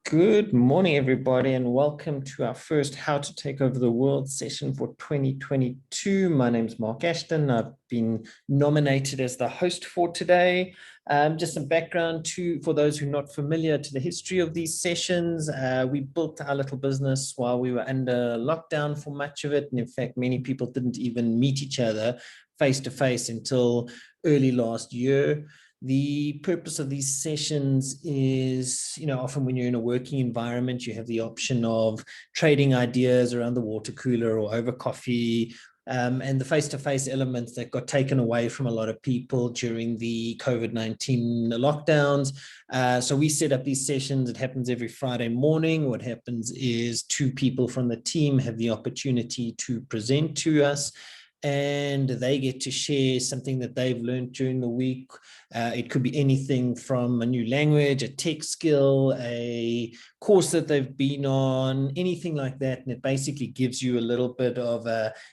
Good morning, everybody, and welcome to our first How to Take Over the World session for 2022. My name is Marc Ashton. I've been nominated as the host for today. Just some background for those who are not familiar to the history of these sessions. We built our little business while we were under lockdown for much of it. And in fact, many people didn't even meet each other face to face until early last year. The purpose of these sessions is, often when you're in a working environment, you have the option of trading ideas around the water cooler or over coffee, and the face-to-face elements that got taken away from a lot of people during the COVID-19 lockdowns. So we set up these sessions. It happens every Friday morning. What happens is two people from the team have the opportunity to present to us, and they get to share something that they've learned during the week. It could be anything from a new language, a tech skill, a course that they've been on, anything like that. And it basically gives you a little bit of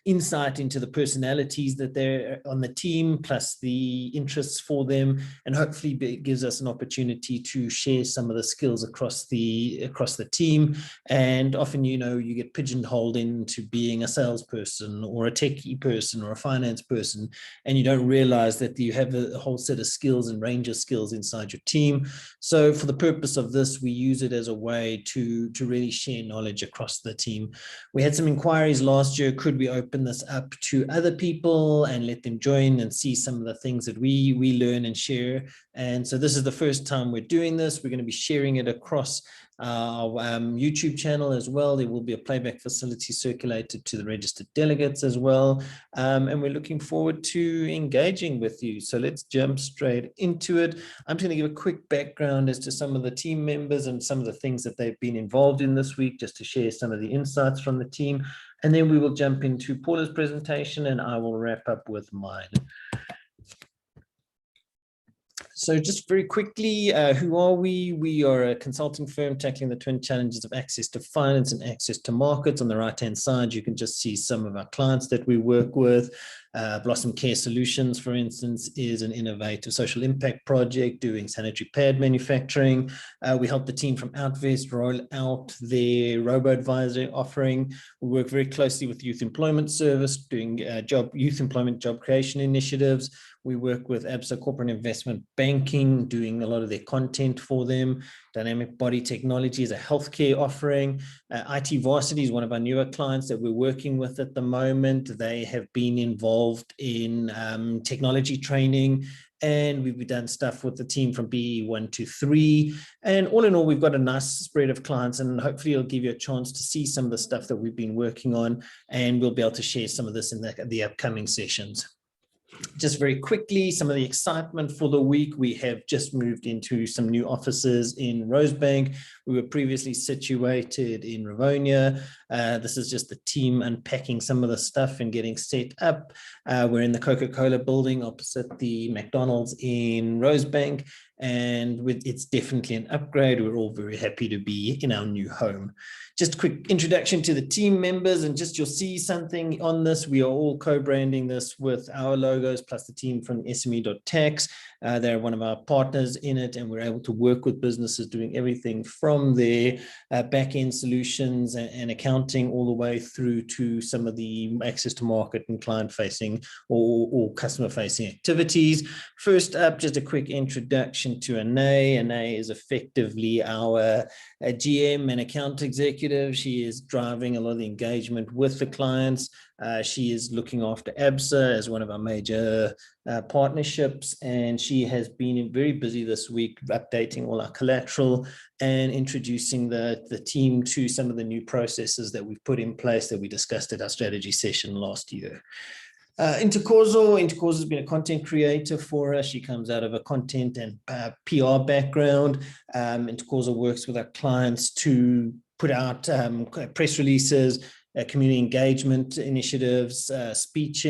insight into the personalities that they're on the team, plus the interests for them. And hopefully it gives us an opportunity to share some of the skills across the team. And often, you get pigeonholed into being a salesperson or a techie person or a finance person, and you don't realize that you have a whole set of skills and range of skills inside your team. So for the purpose of this, we use it as a way to really share knowledge across the team. We had some inquiries last year. Could we open this up to other people and let them join and see some of the things that we learn and share? And so this is the first time we're doing this. We're going to be sharing it across our YouTube channel as well. There will be a playback facility circulated to the registered delegates as well. And we're looking forward to engaging with you. So let's jump straight into it. I'm going to give a quick background as to some of the team members and some of the things that they've been involved in this week, just to share some of the insights from the team. And then we will jump into Paula's presentation, and I will wrap up with mine. So just very quickly, who are we? We are a consulting firm tackling the twin challenges of access to finance and access to markets. On the right-hand side, you can just see some of our clients that we work with. Blossom Care Solutions, for instance, is an innovative social impact project doing sanitary pad manufacturing. We help the team from Outvest roll out their robo-advisor offering. We work very closely with Youth Employment Service doing youth employment job creation initiatives. We work with ABSA Corporate Investment Banking, doing a lot of their content for them. Dynamic Body Technology is a healthcare offering. IT Varsity is one of our newer clients that we're working with at the moment. They have been involved in technology training, and we've done stuff with the team from BE1 to 3. And all in all, we've got a nice spread of clients, and hopefully it'll give you a chance to see some of the stuff that we've been working on, and we'll be able to share some of this in the upcoming sessions. Just very quickly, some of the excitement for the week. We have just moved into some new offices in Rosebank. We were previously situated in Rivonia. This is just the team unpacking some of the stuff and getting set up. We're in the Coca-Cola building opposite the McDonald's in Rosebank, and it's definitely an upgrade. We're all very happy to be in our new home. Just a quick introduction to the team members, and just you'll see something on this. We are all co-branding this with our logos plus the team from SME.tax. They're one of our partners in it, and we're able to work with businesses doing everything from their back-end solutions and accounting all the way through to some of the access to market and client-facing or customer-facing activities. First up, just a quick introduction to Anae. Anae is effectively our GM and account executive. She is driving a lot of the engagement with the clients. She is looking after ABSA as one of our major partnerships, and she has been very busy this week updating all our collateral and introducing the team to some of the new processes that we've put in place that we discussed at our strategy session last year. Intercorso has been a content creator for us. She comes out of a content and PR background. Intercorso works with our clients to put out press releases, community engagement initiatives, speech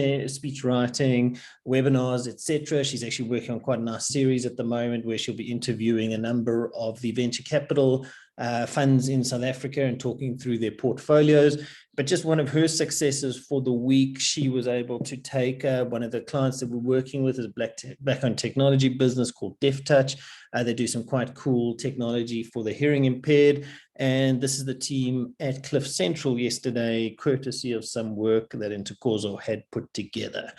writing, webinars, etc. She's actually working on quite a nice series at the moment where she'll be interviewing a number of the venture capital funds in South Africa and talking through their portfolios. But just one of her successes for the week, she was able to take one of the clients that we're working with is a black-owned technology business called DefTouch. They do some quite cool technology for the hearing impaired. And this is the team at Cliff Central yesterday, courtesy of some work that Intercorso had put together.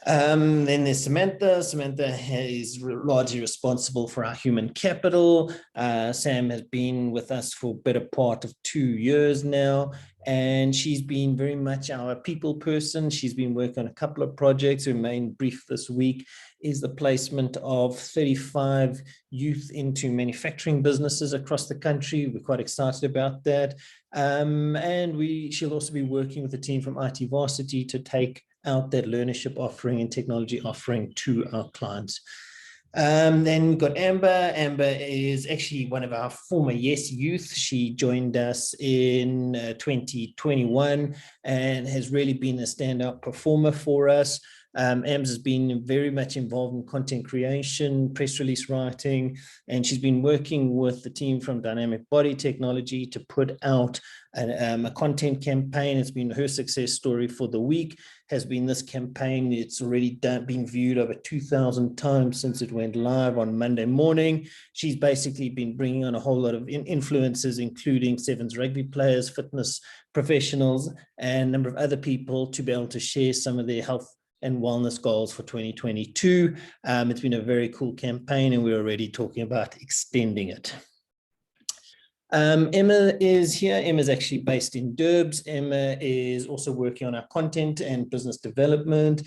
Then there's Samantha. Samantha is largely responsible for our human capital. Sam has been with us for a better part of 2 years now, and she's been very much our people person. She's been working on a couple of projects. Her main brief this week is the placement of 35 youth into manufacturing businesses across the country. We're quite excited about that. And she'll also be working with the team from IT Varsity to take out that learnership offering and technology offering to our clients. Then we've got Amber. Amber is actually one of our former Yes Youth. She joined us in 2021 and has really been a standout performer for us. Ams has been very much involved in content creation, press release writing, and she's been working with the team from Dynamic Body Technology to put out a content campaign. It's been her success story for the week, has been this campaign. It's already been viewed over 2,000 times since it went live on Monday morning. She's basically been bringing on a whole lot of influencers, including Sevens rugby players, fitness professionals, and a number of other people to be able to share some of their health and wellness goals for 2022. It's been a very cool campaign, and we're already talking about extending it. Emma is here. Emma is actually based in Durbs. Emma is also working on our content and business development.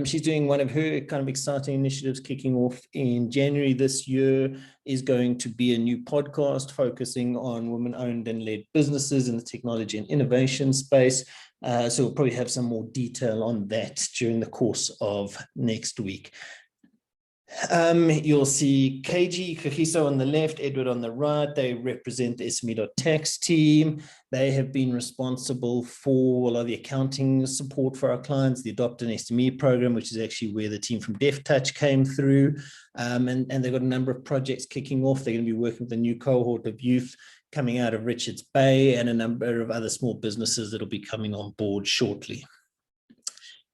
She's doing one of her kind of exciting initiatives kicking off in January this year is going to be a new podcast focusing on women-owned and led businesses in the technology and innovation space. So we'll probably have some more detail on that during the course of next week. You'll see KG, Kagiso on the left, Edward on the right. They represent the SME.tax team. They have been responsible for a lot of the accounting support for our clients, the Adopt an SME program, which is actually where the team from DefTouch came through. And they've got a number of projects kicking off. They're going to be working with a new cohort of youth coming out of Richards Bay and a number of other small businesses that will be coming on board shortly.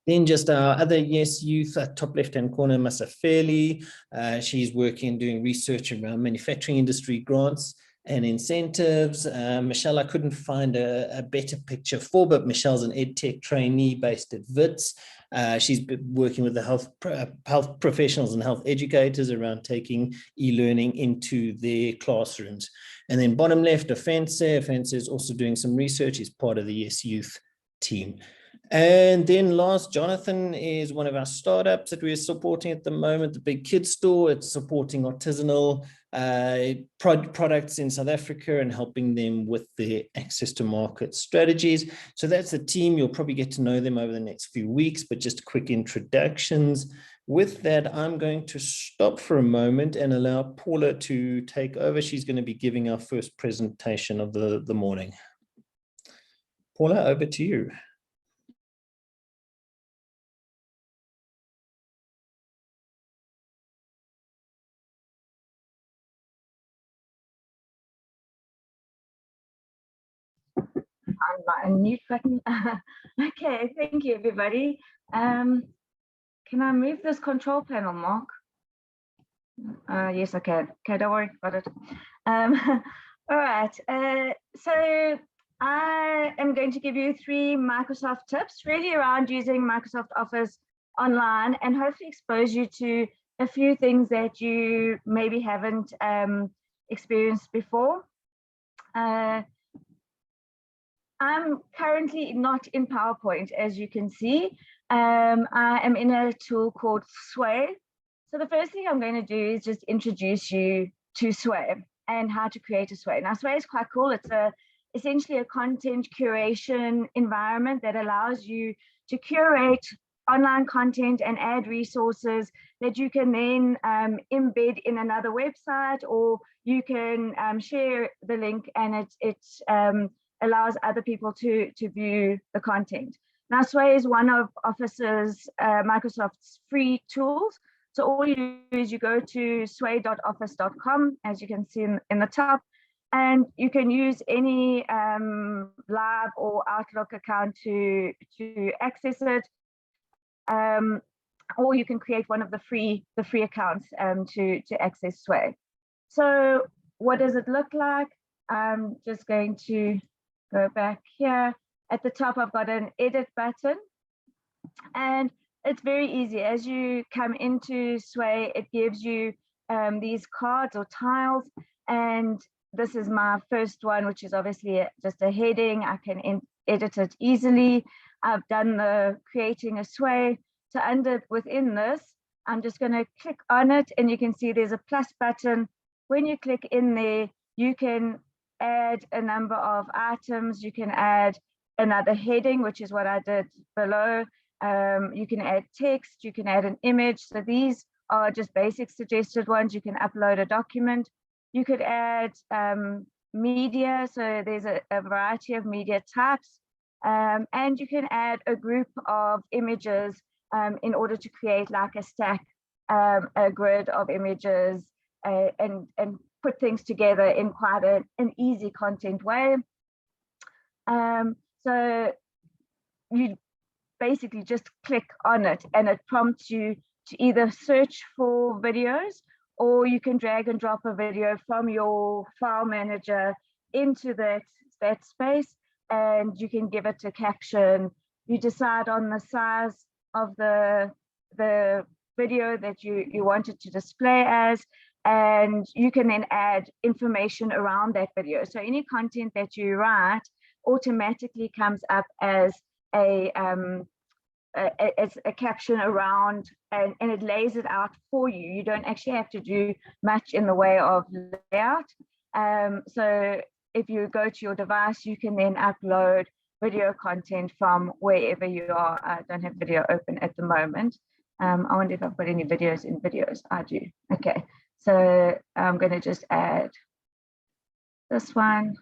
Then just our other Yes Youth, top left-hand corner, Masa Fairley. She's working, doing research around manufacturing industry grants and incentives. Michelle, I couldn't find a better picture for, but Michelle's an EdTech trainee based at WITS. She's been working with the health professionals and health educators around taking e-learning into their classrooms. And then bottom left, Offense is also doing some research. He's part of the Yes Youth team. And then last, Jonathan is one of our startups that we're supporting at the moment, the Big Kids Store. It's supporting artisanal products in South Africa and helping them with their access to market strategies. So that's the team. You'll probably get to know them over the next few weeks, but just quick introductions. With that, I'm going to stop for a moment and allow Paula to take over. She's going to be giving our first presentation of the morning. Paula, over to you. On my unmute button. Okay, thank you, everybody. Can I move this control panel, Mark? Yes, I can. Okay, don't worry about it. All right, so I am going to give you 3 Microsoft tips, really around using Microsoft Office online, and hopefully expose you to a few things that you maybe haven't experienced before. I'm currently not in PowerPoint, as you can see. I am in a tool called Sway. So the first thing I'm going to do is just introduce you to Sway and how to create a Sway. Now, Sway is quite cool. It's essentially a content curation environment that allows you to curate online content and add resources that you can then embed in another website, or you can share the link and it allows other people to view the content. Now, Sway is one of Office's, Microsoft's free tools. So all you do is you go to sway.office.com, as you can see in the top. And you can use any Live or Outlook account to access it, or you can create one of the free accounts to access Sway. So what does it look like? I'm just going to go back here. At the top, I've got an edit button, and it's very easy. As you come into Sway, it gives you these cards or tiles, and this is my first one, which is obviously just a heading. I can edit it easily. I've done the creating a Sway. So within this, I'm just going to click on it, and you can see there's a plus button. When you click in there, you can add a number of items. You can add another heading, which is what I did below. You can add text, you can add an image. So these are just basic suggested ones. You can upload a document. You could add media. So there's a variety of media types. And you can add a group of images in order to create like a stack, a grid of images, and put things together in quite an easy content way. So you basically just click on it, and it prompts you to either search for videos, or you can drag and drop a video from your file manager into that space, and you can give it a caption. You decide on the size of the video that you want it to display as, and you can then add information around that video. So any content that you write automatically comes up as a caption around, and it lays it out for you. You don't actually have to do much in the way of layout. So if you go to your device, you can then upload video content from wherever you are. I don't have video open at the moment. I wonder if I've got any videos in videos. I do. Okay, so I'm going to just add this one.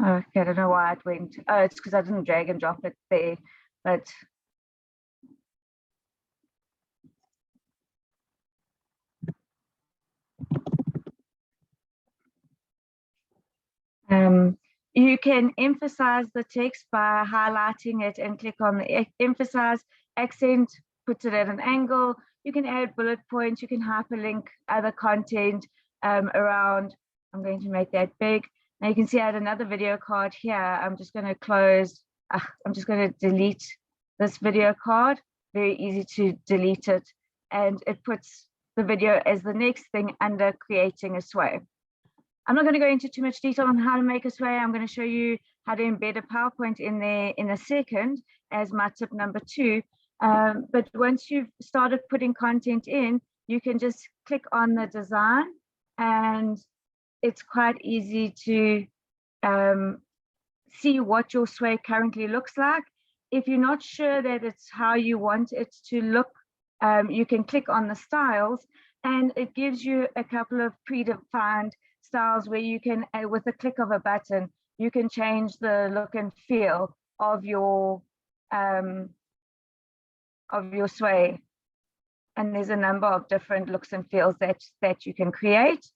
Okay, I don't know why it went. Oh, it's because I didn't drag and drop it there, but you can emphasize the text by highlighting it and click on the emphasize. Accent puts it at an angle. You can add bullet points. You can hyperlink other content around. I'm going to make that big. Now you can see I had another video card here. I'm just going to close. I'm just going to delete this video card. Very easy to delete it. And it puts the video as the next thing under creating a Sway. I'm not going to go into too much detail on how to make a Sway. I'm going to show you how to embed a PowerPoint in there in a second as my tip number 2. But once you've started putting content in, you can just click on the design, and it's quite easy to see what your Sway currently looks like. If you're not sure that it's how you want it to look, you can click on the styles, and it gives you a couple of predefined styles where you can, with a click of a button, you can change the look and feel of your Sway. And there's a number of different looks and feels that you can create.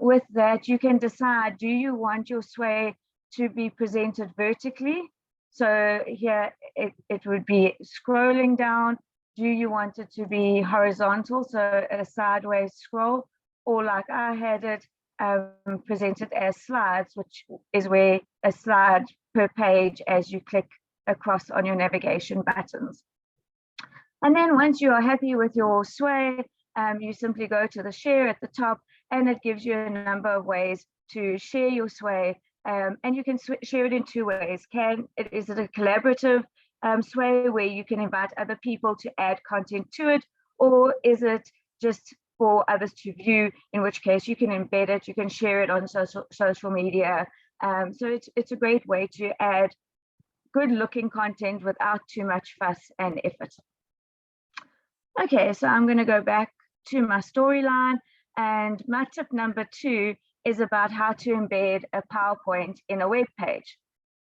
With that, you can decide, do you want your Sway to be presented vertically? So here it would be scrolling down. Do you want it to be horizontal, so a sideways scroll, or like I had it presented as slides, which is where a slide per page as you click across on your navigation buttons. And then once you are happy with your Sway, you simply go to the share at the top, and it gives you a number of ways to share your Sway. And you can share it in 2 ways. Is it a collaborative Sway where you can invite other people to add content to it, or is it just for others to view, in which case you can embed it, you can share it on social media. So it's a great way to add good looking content without too much fuss and effort. Okay, so I'm going to go back to my storyline, and my tip number 2 is about how to embed a PowerPoint in a web page.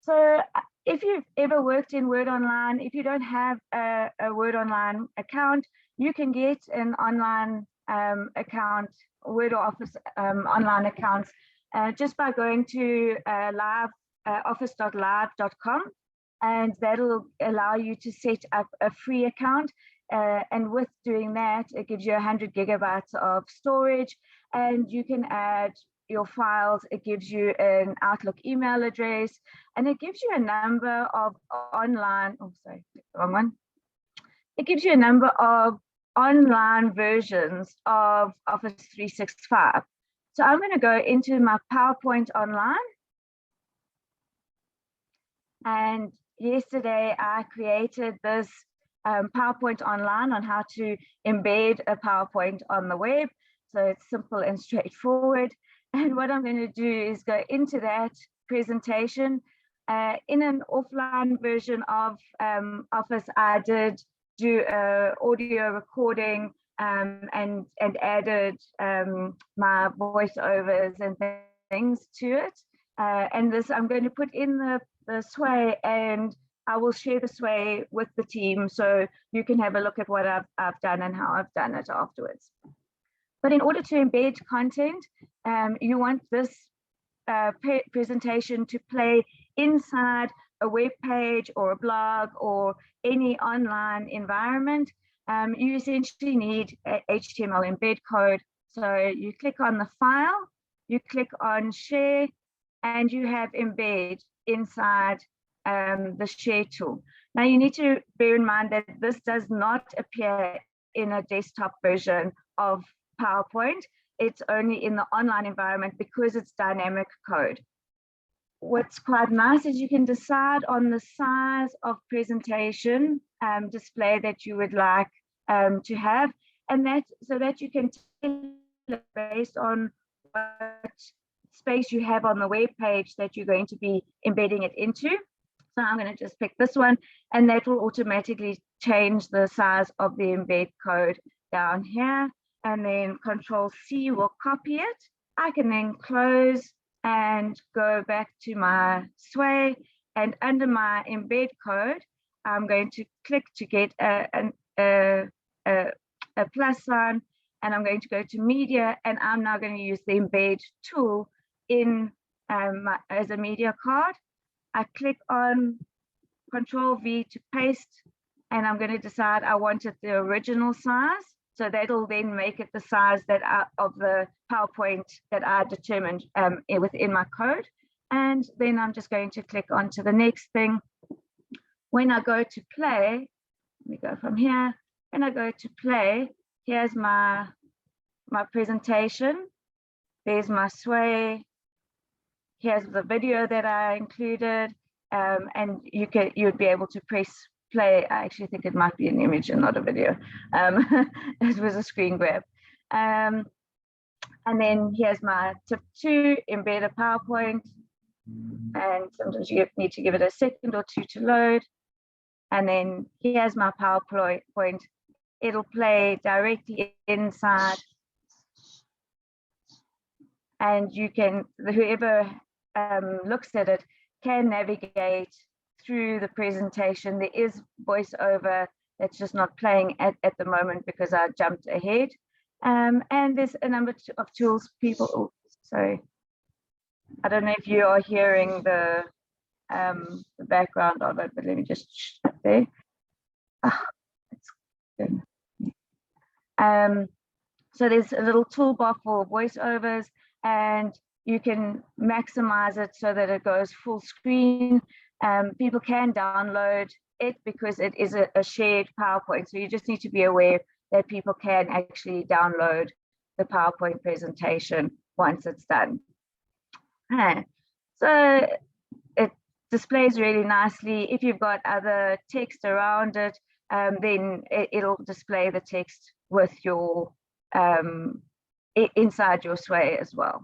So if you've ever worked in Word Online, if you don't have a Word Online account, you can get an online account, Word or Office online accounts, just by going to office.live.com, and that'll allow you to set up a free account. And with doing that, it gives you 100 gigabytes of storage, and you can add your files. It gives you an Outlook email address, and it gives you a number of online, oh, sorry, wrong one. It gives you a number of online versions of Office 365. So I'm going to go into my PowerPoint online. And yesterday I created this PowerPoint online on how to embed a PowerPoint on the web. So it's simple and straightforward. And what I'm going to do is go into that presentation. In an offline version of Office, I did do audio recording and added my voiceovers and things to it. And this I'm going to put in the sway, and I will share the sway with the team so you can have a look at what I've done and how I've done it afterwards. But in order to embed content, you want this presentation to play inside a web page or a blog or any online environment. You essentially need a HTML embed code. So you click on the file, you click on share, and you have embed inside the share tool. Now you need to bear in mind that this does not appear in a desktop version of PowerPoint. It's only in the online environment because it's dynamic code. What's quite nice is you can decide on the size of presentation display that you would like to have, and that so that you can tailor based on what space you have on the web page that you're going to be embedding it into. So I'm going to just pick this one, and that will automatically change the size of the embed code down here, and then Control-C will copy it. I can then close and go back to my sway, and under my embed code, I'm going to click to get a plus sign, and I'm going to go to media, and I'm now going to use the embed tool in as a media card. I click on Control-V to paste, and I'm going to decide I wanted the original size. So that'll then make it the size that of the PowerPoint that I determined within my code. And then I'm just going to click on to the next thing. When I go to play, let me go from here. When I go to play, here's my presentation. There's my sway. Here's the video that I included. And you'd be able to press play. I actually think it might be an image and not a video. It was a screen grab. And then here's my tip 2, embed a PowerPoint. And sometimes you need to give it a second or two to load. And then here's my PowerPoint. It'll play directly inside. And you can, whoever looks at it can navigate through the presentation. There is voiceover that's just not playing at the moment because I jumped ahead. And there's a number of tools people, oh, sorry. I don't know if you are hearing the background of it, but let me just shut there. It's good. So there's a little toolbar for voiceovers, and you can maximize it so that it goes full screen. People can download it because it is a shared PowerPoint. So you just need to be aware that people can actually download the PowerPoint presentation once it's done. So it displays really nicely. If you've got other text around it, then it'll display the text with your inside your sway as well.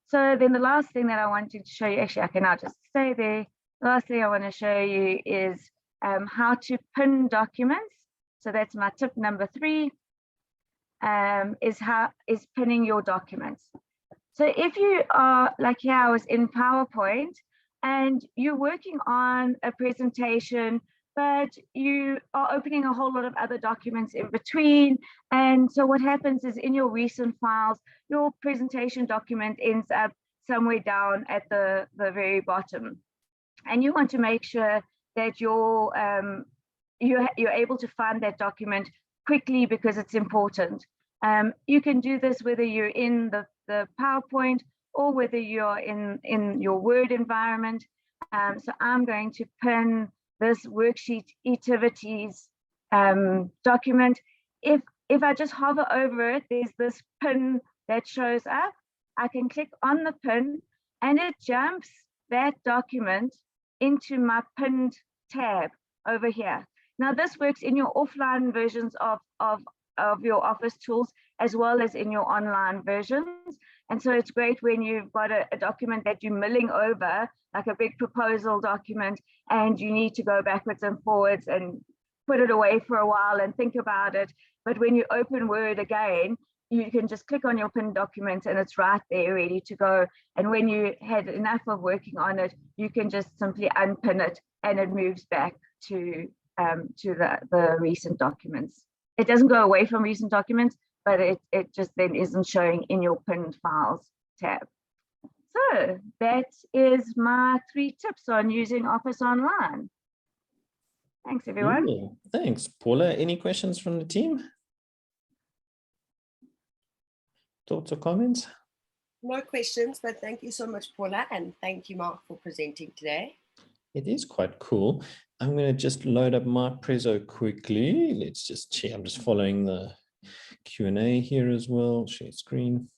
So then the last thing that I wanted to show you, actually I can now just stay there. The last thing I want to show you is how to pin documents. So that's my tip number 3, is pinning your documents. So if you are, like here I was in PowerPoint, and you're working on a presentation, but you are opening a whole lot of other documents in between. And so what happens is in your recent files, your presentation document ends up somewhere down at the very bottom. And you want to make sure that you're able to find that document quickly because it's important. You can do this whether you're in the PowerPoint or whether you're in your Word environment. So I'm going to pin this worksheet activities document. If I just hover over it, there's this pin that shows up. I can click on the pin and it jumps that document into my pinned tab over here. Now this works in your offline versions of your Office tools as well as in your online versions. And so it's great when you've got a document that you're milling over, like a big proposal document, and you need to go backwards and forwards and put it away for a while and think about it. But when you open Word again, you can just click on your pinned document and it's right there ready to go. And when you had enough of working on it, you can just simply unpin it and it moves back to the recent documents. It doesn't go away from recent documents, but it just then isn't showing in your pinned files tab. So that is my 3 tips on using Office Online. Thanks, everyone. Cool. Thanks, Paula. Any questions from the team? Thoughts or comments? No questions, but thank you so much, Paula, and thank you, Mark, for presenting today. It is quite cool. I'm going to just load up my Prezzo quickly. Let's just check. I'm just following the Q&A here as well. Share screen.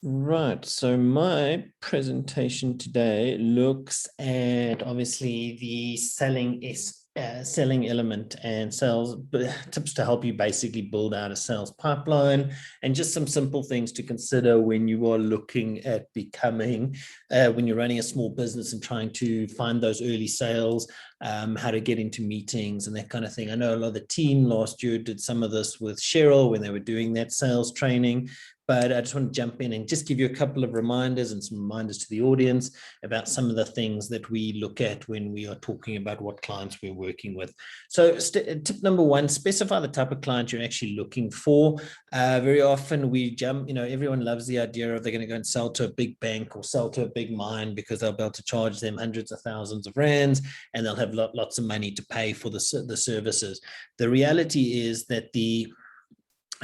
Right, so my presentation today looks at obviously the selling element and sales tips to help you basically build out a sales pipeline, and just some simple things to consider when you are looking at becoming, when you're running a small business and trying to find those early sales, how to get into meetings and that kind of thing. I know a lot of the team last year did some of this with Cheryl when they were doing that sales training. But I just want to jump in and just give you a couple of reminders and some reminders to the audience about some of the things that we look at when we are talking about what clients we're working with. So tip number 1, specify the type of client you're actually looking for. Very often we jump, everyone loves the idea of they're going to go and sell to a big bank or sell to a big mine because they'll be able to charge them hundreds of thousands of rands and they'll have lots of money to pay for the services. The reality is that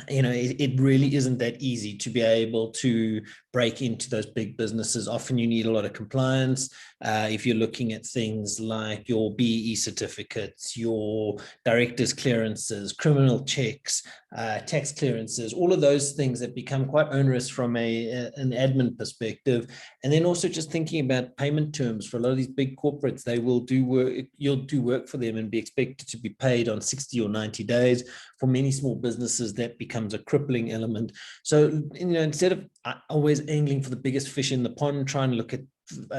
it really isn't that easy to be able to break into those big businesses. Often you need a lot of compliance. If you're looking at things like your BEE certificates, your director's clearances, criminal checks, tax clearances, all of those things that become quite onerous from an admin perspective. And then also just thinking about payment terms for a lot of these big corporates, they will do work, you'll do work for them and be expected to be paid on 60 or 90 days. For many small businesses, that becomes a crippling element. So, instead of always angling for the biggest fish in the pond, try and look at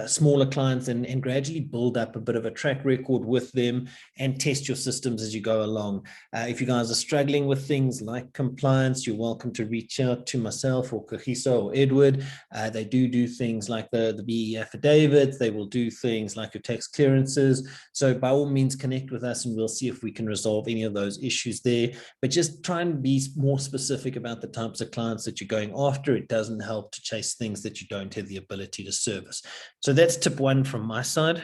smaller clients and gradually build up a bit of a track record with them and test your systems as you go along. If you guys are struggling with things like compliance, you're welcome to reach out to myself or Kagiso or Edward. They do things like the BE affidavits. They will do things like your tax clearances. So by all means, connect with us and we'll see if we can resolve any of those issues there. But just try and be more specific about the types of clients that you're going after. It doesn't help to chase things that you don't have the ability to service. So that's tip 1 from my side.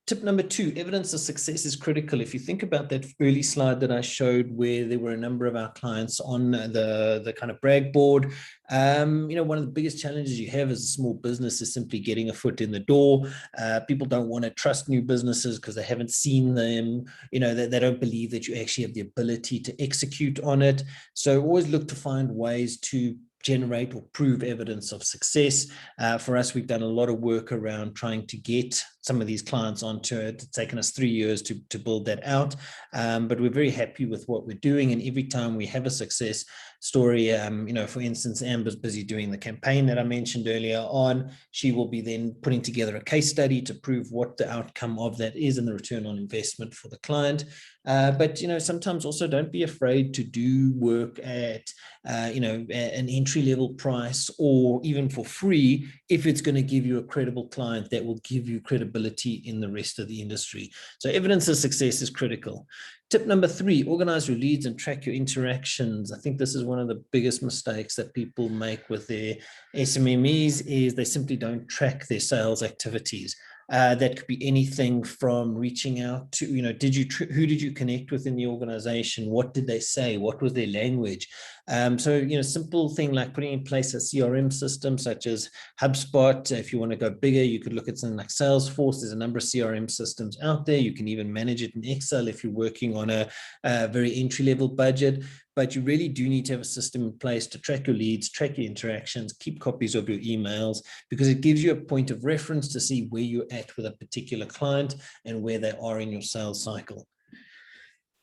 Tip number 2, evidence of success is critical. If you think about that early slide that I showed where there were a number of our clients on the kind of brag board, one of the biggest challenges you have as a small business is simply getting a foot in the door. People don't want to trust new businesses because they haven't seen them. They don't believe that you actually have the ability to execute on it. So always look to find ways to generate or prove evidence of success. For us, we've done a lot of work around trying to get some of these clients onto it. It's taken us 3 years to build that out, but we're very happy with what we're doing. And every time we have a success story, for instance, Amber's busy doing the campaign that I mentioned earlier on. She will be then putting together a case study to prove what the outcome of that is and the return on investment for the client. But sometimes also don't be afraid to do work at an entry-level price, or even for free, if it's going to give you a credible client that will give you credibility in the rest of the industry. So evidence of success is critical. Tip number 3, organize your leads and track your interactions. I think this is one of the biggest mistakes that people make with their SMMEs, is they simply don't track their sales activities. That could be anything from reaching out to, who did you connect with in the organization? What did they say? What was their language? Simple thing like putting in place a CRM system such as HubSpot. If you want to go bigger, you could look at something like Salesforce. There's a number of CRM systems out there. You can even manage it in Excel if you're working on a very entry-level budget. But you really do need to have a system in place to track your leads, track your interactions, keep copies of your emails, because it gives you a point of reference to see where you're at with a particular client and where they are in your sales cycle.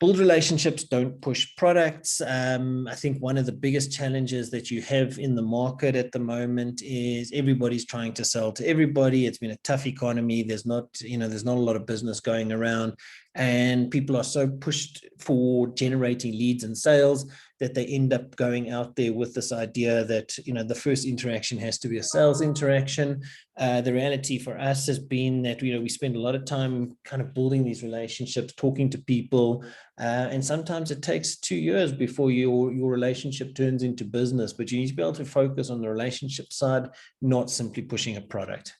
Build relationships, don't push products. I think one of the biggest challenges that you have in the market at the moment is everybody's trying to sell to everybody. It's been a tough economy. There's not a lot of business going around, and people are so pushed for generating leads and sales that they end up going out there with this idea that, the first interaction has to be a sales interaction. The reality for us has been that, we spend a lot of time kind of building these relationships, talking to people, and sometimes it takes 2 years before your relationship turns into business, but you need to be able to focus on the relationship side, not simply pushing a product.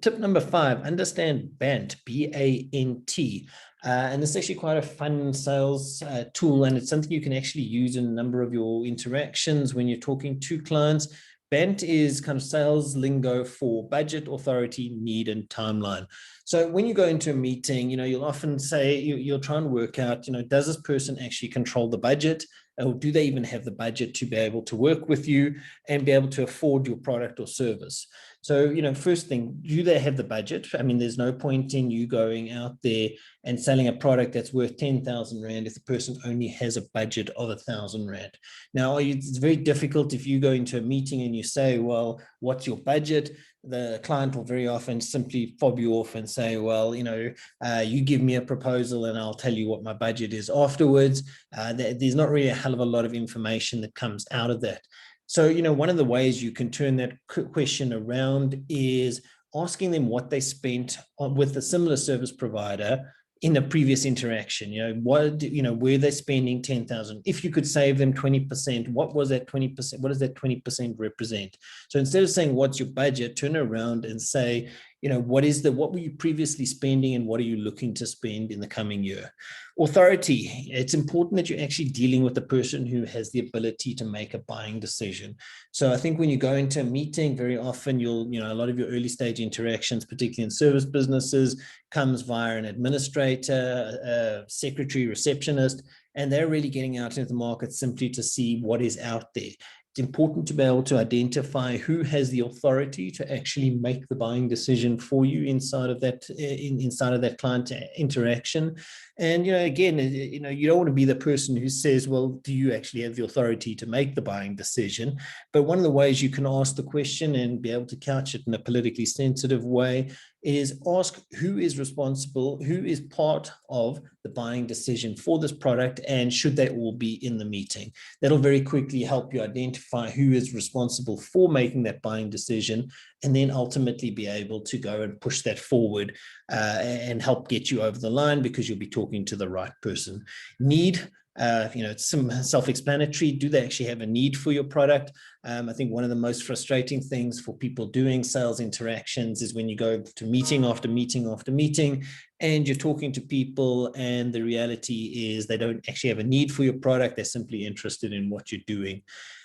Tip number 5, understand BANT, B-A-N-T. And this is actually quite a fun sales tool, and it's something you can actually use in a number of your interactions when you're talking to clients. BANT is kind of sales lingo for budget, authority, need, and timeline. So when you go into a meeting, you'll often say, you'll try and work out, does this person actually control the budget? Or do they even have the budget to be able to work with you and be able to afford your product or service? So, first thing, do they have the budget? I mean, there's no point in you going out there and selling a product that's worth 10,000 Rand if the person only has a budget of 1,000 Rand. Now, it's very difficult if you go into a meeting and you say, well, what's your budget? The client will very often simply fob you off and say, well, you give me a proposal and I'll tell you what my budget is afterwards. There's not really a hell of a lot of information that comes out of that. So, one of the ways you can turn that question around is asking them what they spent with a similar service provider in a previous interaction. Were they spending 10,000? If you could save them 20%, what was that 20%? What does that 20% represent? So instead of saying, what's your budget, turn around and say, what were you previously spending and what are you looking to spend in the coming year? Authority. It's important that you're actually dealing with the person who has the ability to make a buying decision. So I think when you go into a meeting, very often a lot of your early stage interactions, particularly in service businesses, comes via an administrator, a secretary, receptionist, and they're really getting out into the market simply to see what is out there. It's important to be able to identify who has the authority to actually make the buying decision for you inside of that client interaction. And, again, you don't want to be the person who says, well, do you actually have the authority to make the buying decision? But one of the ways you can ask the question and be able to couch it in a politically sensitive way is ask who is responsible, who is part of the buying decision for this product, and should they all be in the meeting? That'll very quickly help you identify who is responsible for making that buying decision, and then ultimately be able to go and push that forward and help get you over the line, because you'll be talking to the right person. Need. It's self-explanatory. Do they actually have a need for your product? I think one of the most frustrating things for people doing sales interactions is when you go to meeting after meeting after meeting and you're talking to people and the reality is they don't actually have a need for your product. They're simply interested in what you're doing.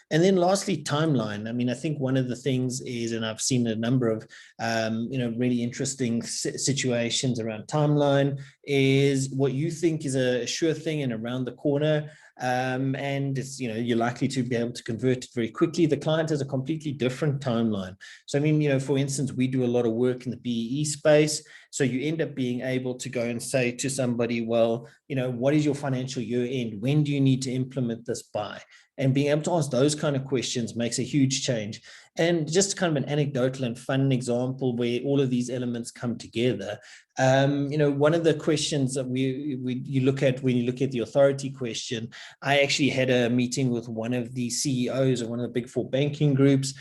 And then lastly, timeline. I mean, I think one of the things is, and I've seen a number of, really interesting situations around timeline, is what you think is a sure thing and around the corner and it's, you're likely to be able to convert it very quickly. The client has a completely different timeline. So I mean, for instance, we do a lot of work in the BEE space. So you end up being able to go and say to somebody, well, what is your financial year end? When do you need to implement this by? And being able to ask those kind of questions makes a huge change. And just kind of an anecdotal and fun example where all of these elements come together. One of the questions that you look at when you look at the authority question, I actually had a meeting with one of the CEOs of one of the big 4 banking groups,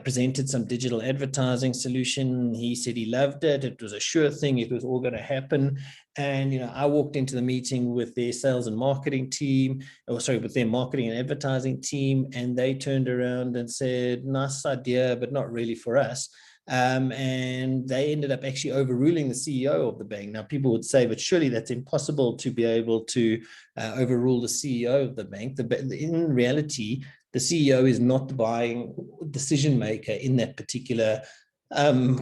presented some digital advertising solution. He said he loved it. It was a sure thing. It was all going to happen. And, I walked into the meeting with their sales and marketing team, with their marketing and advertising team, and they turned around and said, nice idea, but not really for us. And they ended up actually overruling the CEO of the bank. Now, people would say, but surely that's impossible to be able to overrule the CEO of the bank. In reality, the CEO is not the buying decision maker in that particular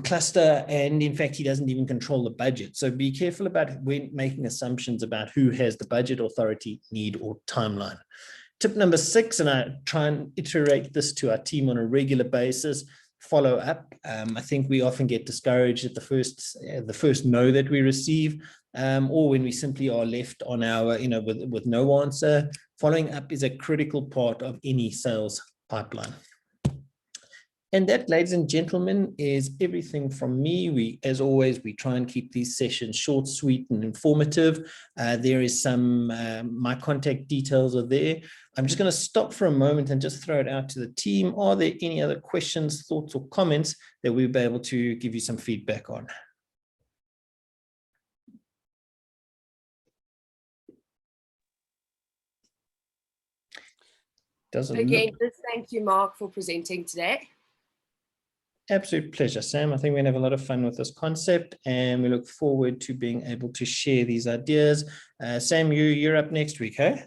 cluster, and in fact he doesn't even control the budget. So be careful about when making assumptions about who has the budget authority, need, or timeline. Tip number 6, and I try and iterate this to our team on a regular basis: follow up. I think we often get discouraged at the first no that we receive, or when we simply are left on our with no answer. Following up is a critical part of any sales pipeline. And that, ladies and gentlemen, is everything from me. As always, we try and keep these sessions short, sweet, and informative. There is some, my contact details are there. I'm just going to stop for a moment and just throw it out to the team. Are there any other questions, thoughts, or comments that we'll be able to give you some feedback on? Again, just thank you, Mark, for presenting today. Absolute pleasure, Sam. I think we're going to have a lot of fun with this concept, and we look forward to being able to share these ideas. Sam, you're up next week, hey?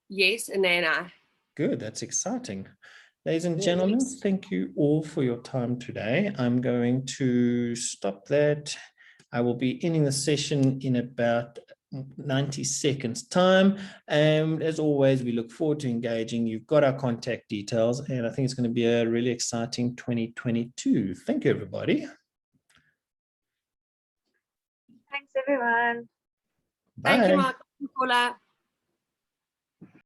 Yes, and then I. Good, that's exciting. Ladies and gentlemen, thank you all for your time today. I'm going to stop that. I will be ending the session in about 90 seconds time, and as always, we look forward to engaging. You've got our contact details, and I think it's going to be a really exciting 2022. Thank you, everybody. Thanks, everyone. Bye. Thank you, Mark. Paula.